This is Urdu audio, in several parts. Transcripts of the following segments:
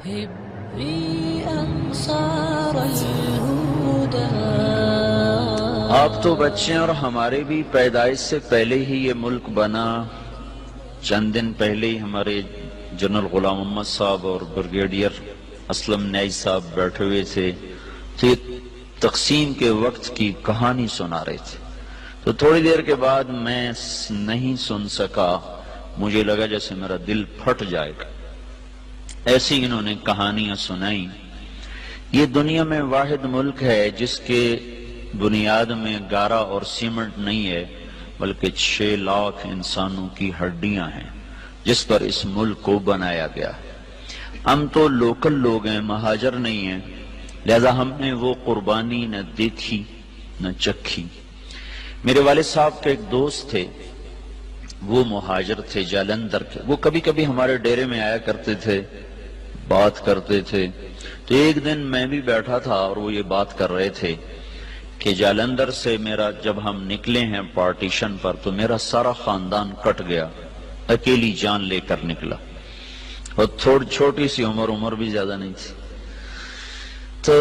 هبي أنصار الهدى. آپ تو بچے اور ہمارے بھی پیدائش سے پہلے ہی یہ ملک بنا. چند دن پہلے ہی ہمارے جنرل غلام محمد صاحب اور بریگیڈیئر اسلم نیائی صاحب بیٹھے ہوئے تھے تو یہ تقسیم کے وقت کی کہانی سنا رہے تھے. تو تھوڑی دیر کے بعد میں نہیں سن سکا، مجھے لگا جیسے میرا دل پھٹ جائے گا. ایسی انہوں نے کہانیاں سنائیں. یہ دنیا میں واحد ملک ہے جس کے بنیاد میں گارا اور سیمنٹ نہیں ہے بلکہ 6 لاکھ انسانوں کی ہڈیاں ہیں جس پر اس ملک کو بنایا گیا ہے. ہم تو لوکل لوگ ہیں، مہاجر نہیں ہیں، لہذا ہم نے وہ قربانی نہ دیکھی نہ چکھی. میرے والد صاحب کے ایک دوست تھے، وہ مہاجر تھے جالندھر کے. وہ کبھی کبھی ہمارے ڈیرے میں آیا کرتے تھے، بات کرتے تھے. تو ایک دن میں بھی بیٹھا تھا اور وہ یہ بات کر رہے تھے کہ جالندھر سے میرا جب ہم نکلے ہیں پارٹیشن پر تو میرا سارا خاندان کٹ گیا، اکیلی جان لے کر نکلا. اور تھوڑی چھوٹی سی عمر بھی زیادہ نہیں تھی. تو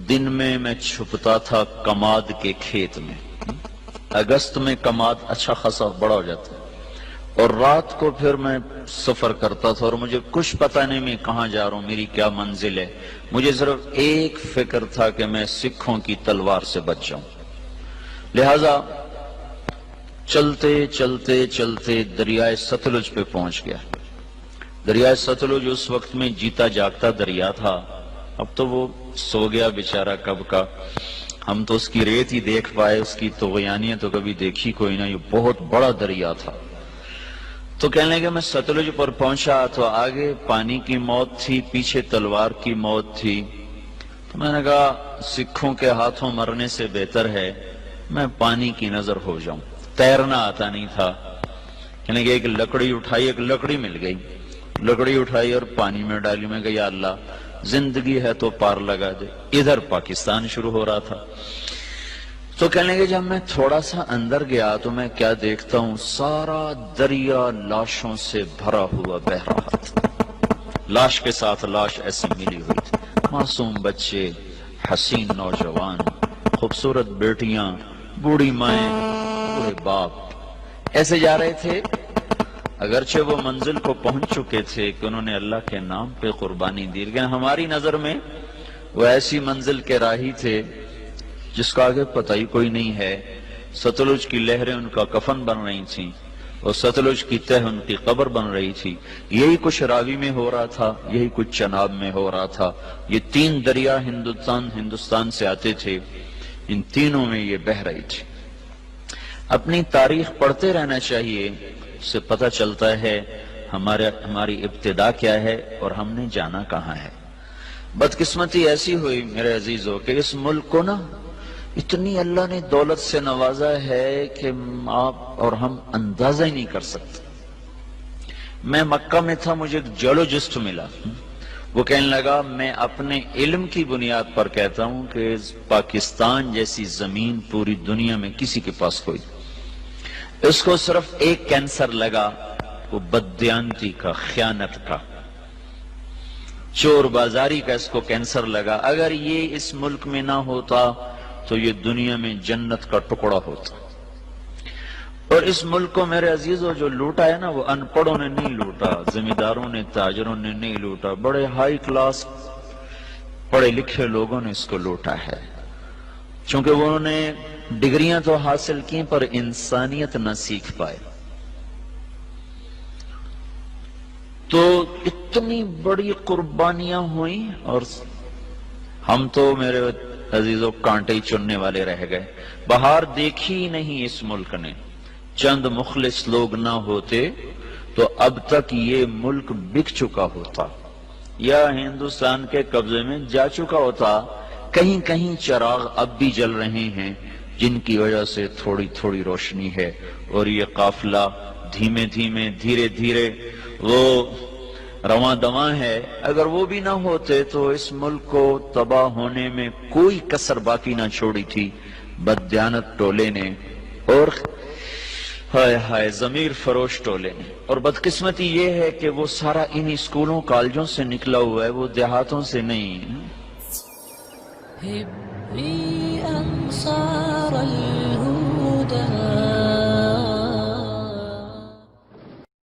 دن میں چھپتا تھا کماد کے کھیت میں. اگست میں کماد اچھا خاصا بڑا ہو جاتا ہے. اور رات کو پھر میں سفر کرتا تھا اور مجھے کچھ پتہ نہیں میں کہاں جا رہا ہوں، میری کیا منزل ہے. مجھے صرف ایک فکر تھا کہ میں سکھوں کی تلوار سے بچ جاؤں. لہذا چلتے چلتے چلتے دریائے ستلج پہ پہنچ گیا. دریائے ستلج اس وقت میں جیتا جاگتا دریا تھا. اب تو وہ سو گیا بیچارہ کب کا. ہم تو اس کی ریت ہی دیکھ پائے، اس کی طغیانیاں تو کبھی دیکھی کوئی نہ. یہ بہت بڑا دریا تھا. تو کہنے لگے میں ستلج پر پہنچا تو آگے پانی کی موت تھی، پیچھے تلوار کی موت تھی. تو میں نے کہا سکھوں کے ہاتھوں مرنے سے بہتر ہے میں پانی کی نظر ہو جاؤں. تیرنا آتا نہیں تھا. کہنے لگے ایک لکڑی اٹھائی، ایک لکڑی مل گئی، لکڑی اٹھائی اور پانی میں ڈالی. میں کہا یا اللہ زندگی ہے تو پار لگا دے. ادھر پاکستان شروع ہو رہا تھا. تو کہنے لگے جب میں تھوڑا سا اندر گیا تو میں کیا دیکھتا ہوں، سارا دریا لاشوں سے بھرا ہوا بہ رہا تھا. لاش کے ساتھ لاش ایسی ملی ہوئی تھی. معصوم بچے، حسین نوجوان، خوبصورت بیٹیاں، بوڑھی مائیں، بوڑھے باپ ایسے جا رہے تھے. اگرچہ وہ منزل کو پہنچ چکے تھے کہ انہوں نے اللہ کے نام پہ قربانی دی، لیکن ہماری نظر میں وہ ایسی منزل کے راہی تھے جس کا آگے پتہ ہی کوئی نہیں ہے. ستلج کی لہریں ان کا کفن بن رہی تھیں اور ستلج کی تہ ان کی قبر بن رہی تھی. یہی کچھ راوی میں ہو رہا تھا، یہی کچھ چناب میں ہو رہا تھا. یہ 3 دریا ہندوستان سے آتے تھے، ان تینوں میں یہ بہ رہی تھی. اپنی تاریخ پڑھتے رہنا چاہیے، اس سے پتہ چلتا ہے ہماری ابتدا کیا ہے اور ہم نے جانا کہاں ہے. بدقسمتی ایسی ہوئی میرے عزیزو کہ اس ملک کو نا اتنی اللہ نے دولت سے نوازا ہے کہ آپ اور ہم اندازہ ہی نہیں کر سکتے. میں مکہ میں تھا، مجھے ایک جیولوجسٹ ملا. وہ کہنے لگا میں اپنے علم کی بنیاد پر کہتا ہوں کہ پاکستان جیسی زمین پوری دنیا میں کسی کے پاس کوئی. اس کو صرف ایک کینسر لگا، وہ بددیانتی کا، خیانت کا، چور بازاری کا اس کو کینسر لگا. اگر یہ اس ملک میں نہ ہوتا تو یہ دنیا میں جنت کا ٹکڑا ہوتا. اور اس ملک کو میرے عزیزو جو لوٹا ہے نا، وہ ان پڑھوں نے نہیں لوٹا، زمینداروں نے، تاجروں نے نہیں لوٹا، بڑے ہائی کلاس پڑھے لکھے لوگوں نے اس کو لوٹا ہے. چونکہ انہوں نے ڈگریاں تو حاصل کی پر انسانیت نہ سیکھ پائے. تو اتنی بڑی قربانیاں ہوئیں اور ہم تو میرے عزیزوں کانٹے چننے والے رہ گئے. بہار دیکھی نہیں اس ملک نے. چند مخلص لوگ نہ ہوتے تو اب تک یہ ملک بک چکا ہوتا یا ہندوستان کے قبضے میں جا چکا ہوتا. کہیں کہیں چراغ اب بھی جل رہے ہیں جن کی وجہ سے تھوڑی تھوڑی روشنی ہے اور یہ قافلہ دھیمے دھیمے دھیرے دھیرے وہ رواں دواں ہے. اگر وہ بھی نہ ہوتے تو اس ملک کو تباہ ہونے میں کوئی کسر باقی نہ چھوڑی تھی بددیانت ٹولے نے. اور ہائے ہائے ضمیر فروش ٹولے نے. اور بدقسمتی یہ ہے کہ وہ سارا انہی اسکولوں کالجوں سے نکلا ہوا ہے، وہ دیہاتوں سے نہیں. هبي أنصار الهدى